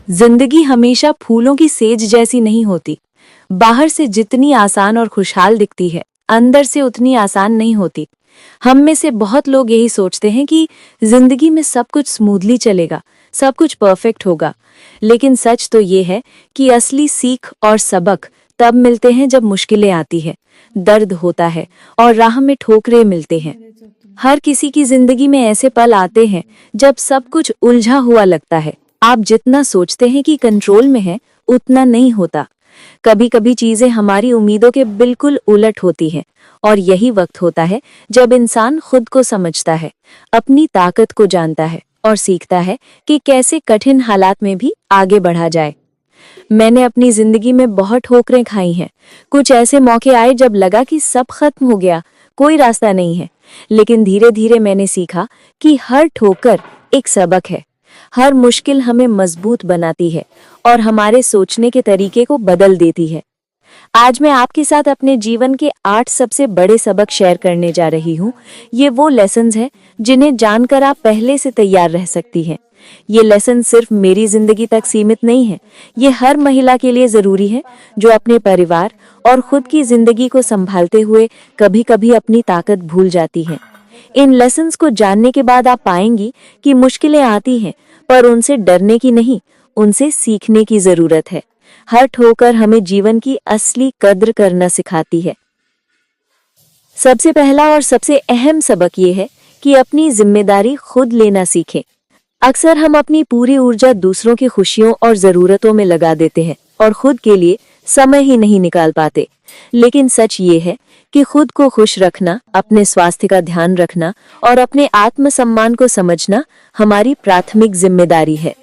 जिंदगी हमेशा फूलों की सेज जैसी नहीं होती। बाहर से जितनी आसान और खुशहाल दिखती है, अंदर से उतनी आसान नहीं होती। हम में से बहुत लोग यही सोचते हैं कि जिंदगी में सब कुछ स्मूथली चलेगा, सब कुछ परफेक्ट होगा। लेकिन सच तो ये है कि असली सीख और सबक तब मिलते हैं जब मुश्किलें आती है, दर्द होता है और राह में ठोकरें मिलते हैं। हर किसी की जिंदगी में ऐसे पल आते हैं जब सब कुछ उलझा हुआ लगता है। आप जितना सोचते हैं कि कंट्रोल में है, उतना नहीं होता। कभी कभी चीजें हमारी उम्मीदों के बिल्कुल उलट होती हैं और यही वक्त होता है जब इंसान खुद को समझता है, अपनी ताकत को जानता है और सीखता है कि कैसे कठिन हालात में भी आगे बढ़ा जाए। मैंने अपनी जिंदगी में बहुत ठोकरें खाई हैं। कुछ ऐसे मौके आए जब लगा कि सब खत्म हो गया, कोई रास्ता नहीं है। लेकिन धीरे धीरे मैंने सीखा कि हर ठोकर एक सबक है। हर मुश्किल हमें मजबूत बनाती है और हमारे सोचने के तरीके को बदल देती है। आज मैं आपके साथ अपने जीवन के 8 सबसे बड़े सबक शेयर करने जा रही हूँ। ये वो लेसन्स हैं जिन्हें जानकर आप पहले से तैयार रह सकती हैं। ये लेसन सिर्फ मेरी जिंदगी तक सीमित नहीं है, ये हर महिला के लिए जरूरी है जो अपने परिवार और खुद की जिंदगी को संभालते हुए कभी कभी अपनी ताकत भूल जाती है। इन लेसन्स को जानने के बाद आप पाएंगी कि मुश्किलें आती हैं, पर उनसे डरने की नहीं, उनसे सीखने की जरूरत है। हर ठोकर हमें जीवन की असली कद्र करना सिखाती है। सबसे पहला और सबसे अहम सबक ये है कि अपनी जिम्मेदारी खुद लेना सीखें। अक्सर हम अपनी पूरी ऊर्जा दूसरों की खुशियों और जरूरतों में लगा देते हैं और खुद के लिए समय ही नहीं निकाल पाते। लेकिन सच ये है कि खुद को खुश रखना, अपने स्वास्थ्य का ध्यान रखना और अपने आत्मसम्मान को समझना हमारी प्राथमिक जिम्मेदारी है।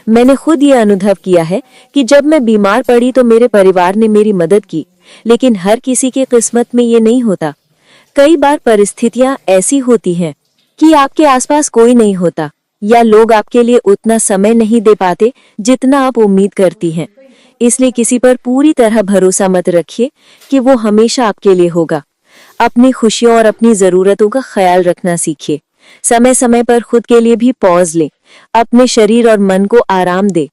मैंने खुद ये अनुभव किया है कि जब मैं बीमार पड़ी तो मेरे परिवार ने मेरी मदद की, लेकिन हर किसी की किस्मत में ये नहीं होता। कई बार परिस्थितियां ऐसी होती हैं कि आपके आसपास कोई नहीं होता या लोग आपके लिए उतना समय नहीं दे पाते जितना आप उम्मीद करती हैं। इसलिए किसी पर पूरी तरह भरोसा मत रखिए कि वो हमेशा आपके लिए होगा। अपनी खुशियों और अपनी जरूरतों का ख्याल रखना सीखिए। समय समय पर खुद के लिए भी पॉज ले, अपने शरीर और मन को आराम दे।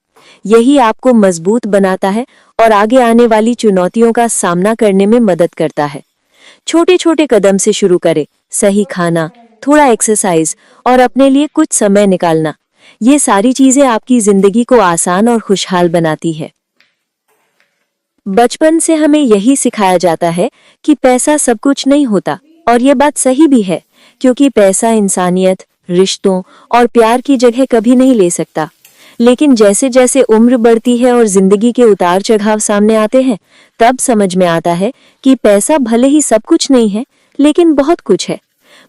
यही आपको मजबूत बनाता है और आगे आने वाली चुनौतियों का सामना करने में मदद करता है। छोटे छोटे कदम से शुरू करें, सही खाना, थोड़ा एक्सरसाइज और अपने लिए कुछ समय निकालना। ये सारी चीजें आपकी जिंदगी को आसान और खुशहाल बनाती है। बचपन से हमें यही सिखाया जाता है कि पैसा सब कुछ नहीं होता, और ये बात सही भी है, क्योंकि पैसा इंसानियत, रिश्तों और प्यार की जगह कभी नहीं ले सकता। लेकिन जैसे जैसे उम्र बढ़ती है और जिंदगी के उतार चढ़ाव सामने आते हैं, तब समझ में आता है कि पैसा भले ही सब कुछ नहीं है, लेकिन बहुत कुछ है।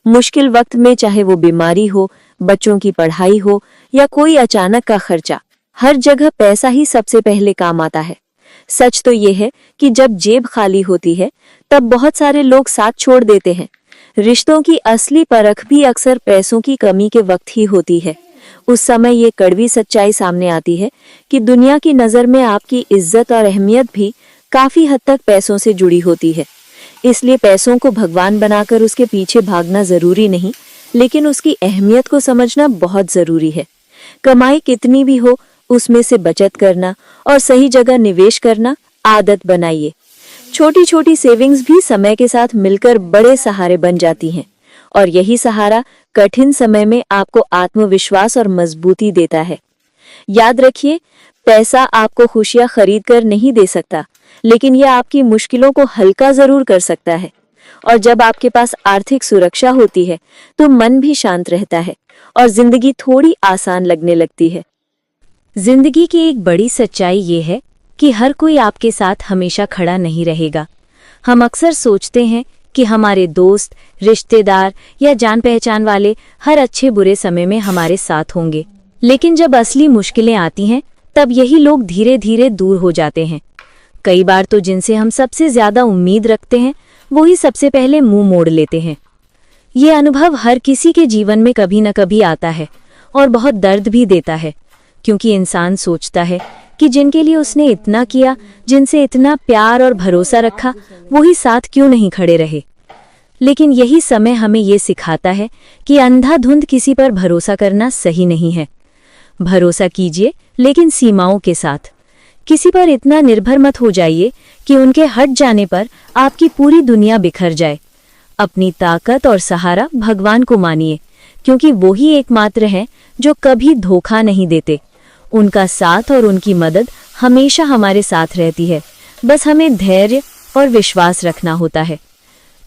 मुश्किल वक्त में, चाहे वो बीमारी हो, बच्चों की पढ़ाई हो या कोई अचानक का खर्चा, हर जगह पैसा ही सबसे पहले काम आता है। सच तो ये है कि जब जेब खाली होती है, तब बहुत सारे लोग साथ छोड़ देते हैं। रिश्तों की असली परख भी अक्सर पैसों की कमी के वक्त ही होती है। उस समय ये कड़वी सच्चाई सामने आती है कि दुनिया की नजर में आपकी इज्जत और अहमियत भी काफी हद तक पैसों से जुड़ी होती है। इसलिए पैसों को भगवान बनाकर उसके पीछे भागना जरूरी नहीं, लेकिन उसकी अहमियत को समझना बहुत जरूरी है। कमाई कितनी भी हो, उसमें से बचत करना और सही जगह निवेश करना आदत बनाइए। छोटी छोटी सेविंग्स भी समय के साथ मिलकर बड़े सहारे बन जाती हैं, और यही सहारा कठिन समय में आपको आत्मविश्वास और मजबूती देता है। याद रखिए, पैसा आपको खुशियां खरीद कर नहीं दे सकता, लेकिन यह आपकी मुश्किलों को हल्का जरूर कर सकता है। और जब आपके पास आर्थिक सुरक्षा होती है, तो मन भी शांत रहता है और जिंदगी थोड़ी आसान लगने लगती है। जिंदगी की एक बड़ी सच्चाई ये है कि हर कोई आपके साथ हमेशा खड़ा नहीं रहेगा। हम अक्सर सोचते हैं कि हमारे दोस्त, रिश्तेदार या जान पहचान वाले हर अच्छे बुरे समय में हमारे साथ होंगे, लेकिन जब असली मुश्किलें आती हैं, तब यही लोग धीरे धीरे दूर हो जाते हैं। कई बार तो जिनसे हम सबसे ज्यादा उम्मीद रखते हैं, वो ही सबसे पहले मुंह मोड़ लेते हैं। ये अनुभव हर किसी के जीवन में कभी न कभी आता है और बहुत दर्द भी देता है, क्योंकि इंसान सोचता है कि जिनके लिए उसने इतना किया, जिनसे इतना प्यार और भरोसा रखा, वो ही साथ क्यों नहीं खड़े रहे। लेकिन यही समय हमें ये सिखाता है कि अंधाधुंध किसी पर भरोसा करना सही नहीं है। भरोसा कीजिए, लेकिन सीमाओं के साथ। किसी पर इतना निर्भर मत हो जाइए कि उनके हट जाने पर आपकी पूरी दुनिया बिखर जाए। अपनी ताकत और सहारा भगवान को मानिए, क्योंकि वो ही एकमात्र हैं जो कभी धोखा नहीं देते। उनका साथ और उनकी मदद हमेशा हमारे साथ रहती है, बस हमें धैर्य और विश्वास रखना होता है।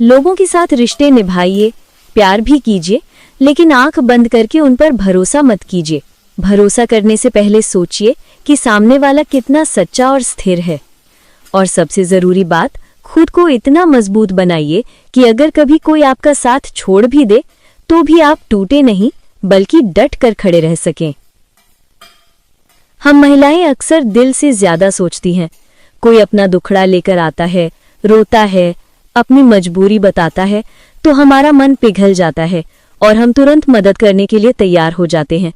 लोगों के साथ रिश्ते निभाइए, प्यार भी कीजिए, लेकिन आंख बंद करके उन पर भरोसा मत कीजिए। भरोसा करने से पहले सोचिए कि सामने वाला कितना सच्चा और स्थिर है। और सबसे जरूरी बात, खुद को इतना मजबूत बनाइए कि अगर कभी कोई आपका साथ छोड़ भी दे तो भी आप टूटे नहीं, बल्कि डट कर खड़े रह सकें। हम महिलाएं अक्सर दिल से ज्यादा सोचती हैं। कोई अपना दुखड़ा लेकर आता है, रोता है, अपनी मजबूरी बताता है, तो हमारा मन पिघल जाता है और हम तुरंत मदद करने के लिए तैयार हो जाते हैं।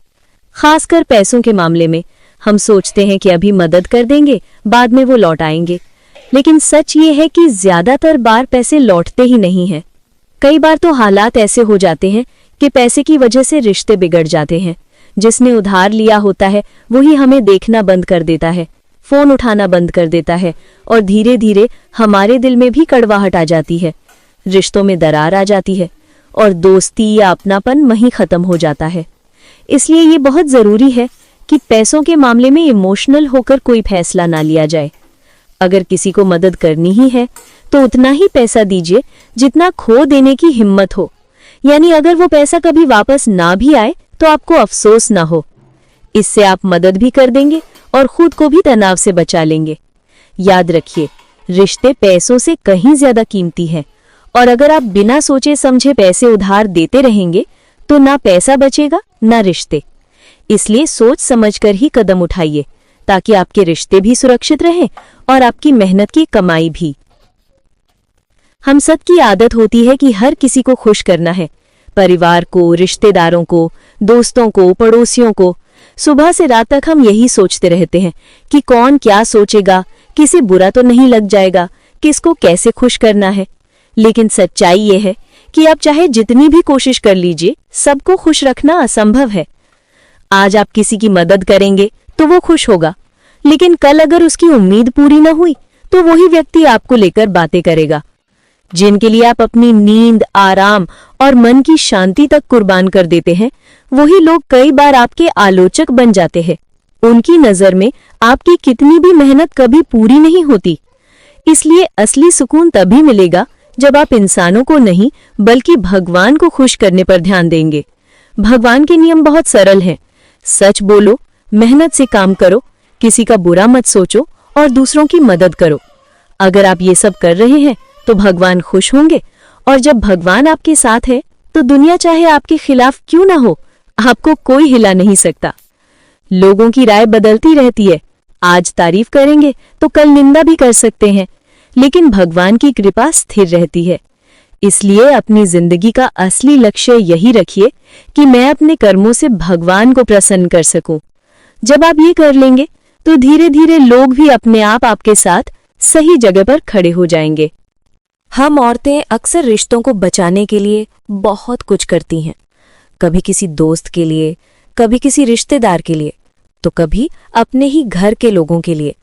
खासकर पैसों के मामले में हम सोचते हैं कि अभी मदद कर देंगे, बाद में वो लौट आएंगे। लेकिन सच ये है कि ज्यादातर बार पैसे लौटते ही नहीं हैं। कई बार तो हालात ऐसे हो जाते हैं कि पैसे की वजह से रिश्ते बिगड़ जाते हैं। जिसने उधार लिया होता है वही हमें देखना बंद कर देता है, फोन उठाना बंद कर देता है, और धीरे धीरे हमारे दिल में भी कड़वाहट आ जाती है। रिश्तों में दरार आ जाती है और दोस्ती या अपनापन वहीं खत्म हो जाता है। इसलिए ये बहुत जरूरी है कि पैसों के मामले में इमोशनल होकर कोई फैसला ना लिया जाए। अगर किसी को मदद करनी ही है तो उतना ही पैसा दीजिए जितना खो देने की हिम्मत हो। यानी अगर वो पैसा कभी वापस ना भी आए तो आपको अफसोस ना हो। इससे आप मदद भी कर देंगे और खुद को भी तनाव से बचा लेंगे। याद रखिए, रिश्ते पैसों से कहीं ज्यादा कीमती हैं, और अगर आप बिना सोचे समझे पैसे उधार देते रहेंगे तो ना पैसा बचेगा ना रिश्ते। इसलिए सोच समझकर ही कदम उठाइए, ताकि आपके रिश्ते भी सुरक्षित रहें और आपकी मेहनत की कमाई भी। हम सबकी आदत होती है कि हर किसी को खुश करना है, परिवार को, रिश्तेदारों को, दोस्तों को, पड़ोसियों को। सुबह से रात तक हम यही सोचते रहते हैं कि कौन क्या सोचेगा, किसी बुरा तो नहीं लग जाएगा, किसको कैसे खुश करना है। लेकिन सच्चाई ये है कि आप चाहे जितनी भी कोशिश कर लीजिए, सबको खुश रखना असंभव है। आज आप किसी की मदद करेंगे तो वो खुश होगा, लेकिन कल अगर उसकी उम्मीद पूरी न हुई तो वही व्यक्ति आपको लेकर बातें करेगा। जिनके लिए आप अपनी नींद, आराम और मन की शांति तक कुर्बान कर देते हैं, वही लोग कई बार आपके आलोचक बन जाते हैं। उनकी नजर में आपकी कितनी भी मेहनत कभी पूरी नहीं होती। इसलिए असली सुकून तभी मिलेगा जब आप इंसानों को नहीं बल्कि भगवान को खुश करने पर ध्यान देंगे। भगवान के नियम बहुत सरल हैं। सच बोलो, मेहनत से काम करो, किसी का बुरा मत सोचो और दूसरों की मदद करो। अगर आप ये सब कर रहे हैं तो भगवान खुश होंगे, और जब भगवान आपके साथ है तो दुनिया चाहे आपके खिलाफ क्यों ना हो, आपको कोई हिला नहीं सकता। लोगों की राय बदलती रहती है, आज तारीफ करेंगे तो कल निंदा भी कर सकते हैं, लेकिन भगवान की कृपा स्थिर रहती है। इसलिए अपनी जिंदगी का असली लक्ष्य यही रखिए कि मैं अपने कर्मों से भगवान को प्रसन्न कर सकूं। जब आप ये कर लेंगे तो धीरे धीरे लोग भी अपने आप आपके साथ सही जगह पर खड़े हो जाएंगे। हम औरतें अक्सर रिश्तों को बचाने के लिए बहुत कुछ करती हैं, कभी किसी दोस्त के लिए, कभी किसी रिश्तेदार के लिए, तो कभी अपने ही घर के लोगों के लिए।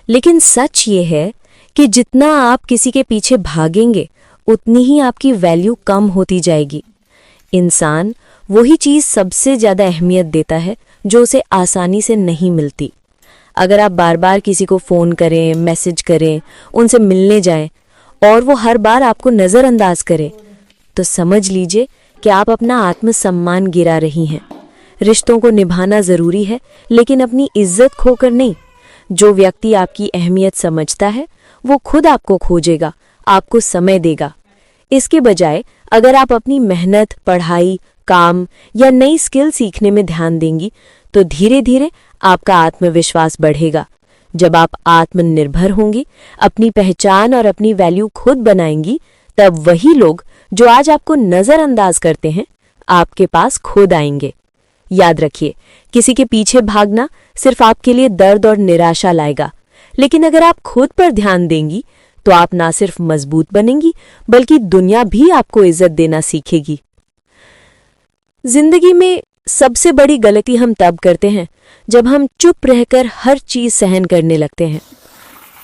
लेकिन सच ये है कि जितना आप किसी के पीछे भागेंगे उतनी ही आपकी वैल्यू कम होती जाएगी। इंसान वही चीज सबसे ज्यादा अहमियत देता है जो उसे आसानी से नहीं मिलती। अगर आप बार बार किसी को फोन करें, मैसेज करें, उनसे मिलने जाएं और वो हर बार आपको नजरअंदाज करे, तो समझ लीजिए कि आप अपना आत्मसम्मान गिरा रही हैं। रिश्तों को निभाना जरूरी है, लेकिन अपनी इज्जत खोकर नहीं। जो व्यक्ति आपकी अहमियत समझता है वो खुद आपको खोजेगा, आपको समय देगा। इसके बजाय अगर आप अपनी मेहनत, पढ़ाई, काम या नई स्किल सीखने में ध्यान देंगी तो धीरे धीरे आपका आत्मविश्वास बढ़ेगा। जब आप आत्मनिर्भर होंगी, अपनी पहचान और अपनी वैल्यू खुद बनाएंगी, तब वही लोग जो आज आपको नजरअंदाज करते हैं आपके पास खुद आएंगे। याद रखिए, किसी के पीछे भागना सिर्फ आपके लिए दर्द और निराशा लाएगा, लेकिन अगर आप खुद पर ध्यान देंगी तो आप ना सिर्फ मजबूत बनेंगी बल्कि दुनिया भी आपको इज्जत देना सीखेगी। जिंदगी में सबसे बड़ी गलती हम तब करते हैं जब हम चुप रहकर हर चीज सहन करने लगते हैं,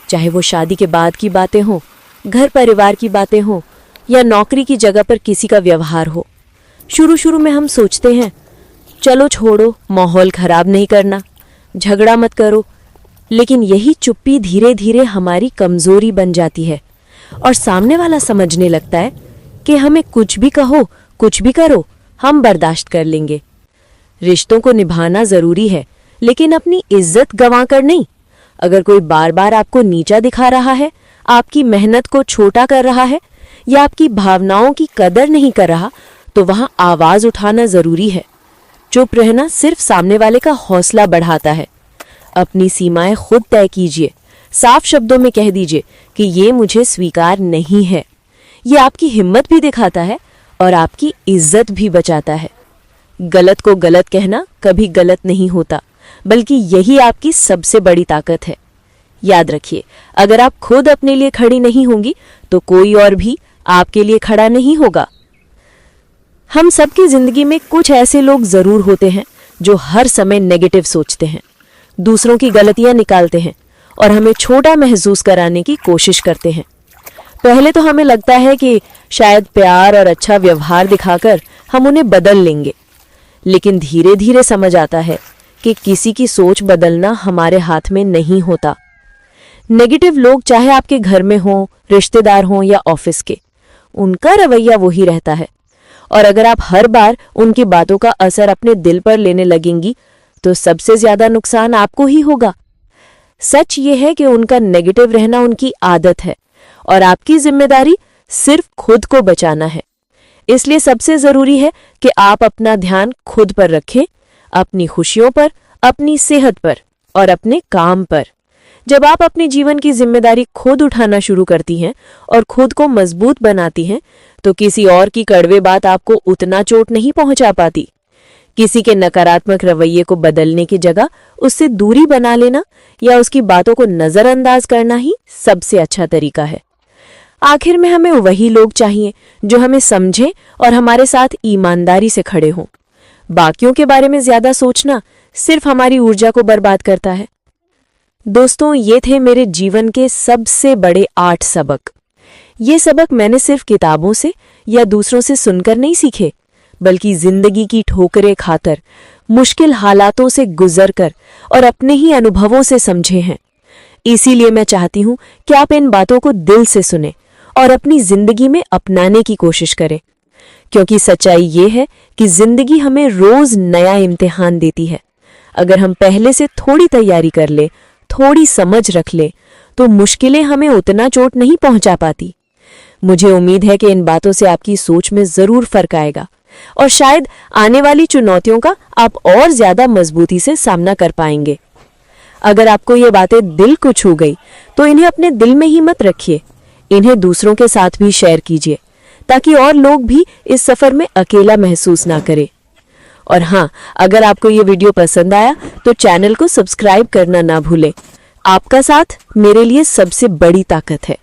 चाहे वो शादी के बाद की बातें हों, घर परिवार की बातें हों या नौकरी की जगह पर किसी का व्यवहार हो। शुरू शुरू में हम सोचते हैं चलो छोड़ो, माहौल खराब नहीं करना, झगड़ा मत करो, लेकिन यही चुप्पी धीरे धीरे हमारी कमजोरी बन जाती है और सामने वाला समझने लगता है कि हमें कुछ भी कहो, कुछ भी करो, हम बर्दाश्त कर लेंगे। रिश्तों को निभाना जरूरी है, लेकिन अपनी इज्जत गंवाकर नहीं। अगर कोई बार बार आपको नीचा दिखा रहा है, आपकी मेहनत को छोटा कर रहा है या आपकी भावनाओं की कदर नहीं कर रहा, तो वहां आवाज उठाना जरूरी है। चुप रहना सिर्फ सामने वाले का हौसला बढ़ाता है। अपनी सीमाएं खुद तय कीजिए, साफ शब्दों में कह दीजिए कि ये मुझे स्वीकार नहीं है। ये आपकी हिम्मत भी दिखाता है और आपकी इज्जत भी बचाता है। गलत को गलत कहना कभी गलत नहीं होता, बल्कि यही आपकी सबसे बड़ी ताकत है। याद रखिए, अगर आप खुद अपने लिए खड़ी नहीं होंगी तो कोई और भी आपके लिए खड़ा नहीं होगा। हम सबकी जिंदगी में कुछ ऐसे लोग जरूर होते हैं जो हर समय नेगेटिव सोचते हैं, दूसरों की गलतियां निकालते हैं और हमें छोटा महसूस कराने की कोशिश करते हैं। पहले तो हमें लगता है कि शायद प्यार और अच्छा व्यवहार दिखाकर हम उन्हें बदल लेंगे, लेकिन धीरे धीरे समझ आता है कि किसी की सोच बदलना हमारे हाथ में नहीं होता। नेगेटिव लोग चाहे आपके घर में हों, रिश्तेदार हों या ऑफिस के, उनका रवैया वही रहता है। और अगर आप हर बार उनकी बातों का असर अपने दिल पर लेने लगेंगी तो सबसे ज्यादा नुकसान आपको ही होगा। सच ये है कि उनका नेगेटिव रहना उनकी आदत है और आपकी जिम्मेदारी सिर्फ खुद को बचाना है। इसलिए सबसे जरूरी है कि आप अपना ध्यान खुद पर रखें, अपनी खुशियों पर, अपनी सेहत पर और अपने काम पर। जब आप अपने जीवन की जिम्मेदारी खुद उठाना शुरू करती हैं और खुद को मजबूत बनाती हैं, तो किसी और की कड़वे बात आपको उतना चोट नहीं पहुंचा पाती। किसी के नकारात्मक रवैये को बदलने की जगह उससे दूरी बना लेना या उसकी बातों को नजरअंदाज करना ही सबसे अच्छा तरीका है। आखिर में हमें वही लोग चाहिए जो हमें समझें और हमारे साथ ईमानदारी से खड़े हों। बाकियों के बारे में ज्यादा सोचना सिर्फ हमारी ऊर्जा को बर्बाद करता है। दोस्तों, ये थे मेरे जीवन के सबसे बड़े 8 सबक। ये सबक मैंने सिर्फ किताबों से या दूसरों से सुनकर नहीं सीखे, बल्कि जिंदगी की ठोकरें खाकर, मुश्किल हालातों से गुजरकर और अपने ही अनुभवों से समझे हैं। इसीलिए मैं चाहती हूं कि आप इन बातों को दिल से सुने और अपनी जिंदगी में अपनाने की कोशिश करें, क्योंकि सच्चाई ये है कि जिंदगी हमें रोज नया इम्तिहान देती है। अगर हम पहले से थोड़ी तैयारी कर ले, थोड़ी समझ रख ले, तो मुश्किलें हमें उतना चोट नहीं पहुंचा पाती। मुझे उम्मीद है कि इन बातों से आपकी सोच में जरूर फर्क आएगा और शायद आने वाली चुनौतियों का आप और ज्यादा मजबूती से सामना कर पाएंगे। अगर आपको ये बातें दिल को छू गई तो इन्हें अपने दिल में ही मत रखिए, इन्हें दूसरों के साथ भी शेयर कीजिए ताकि और लोग भी इस सफर में अकेला महसूस ना करें। और हाँ, अगर आपको ये वीडियो पसंद आया तो चैनल को सब्सक्राइब करना ना भूलें। आपका साथ मेरे लिए सबसे बड़ी ताकत है।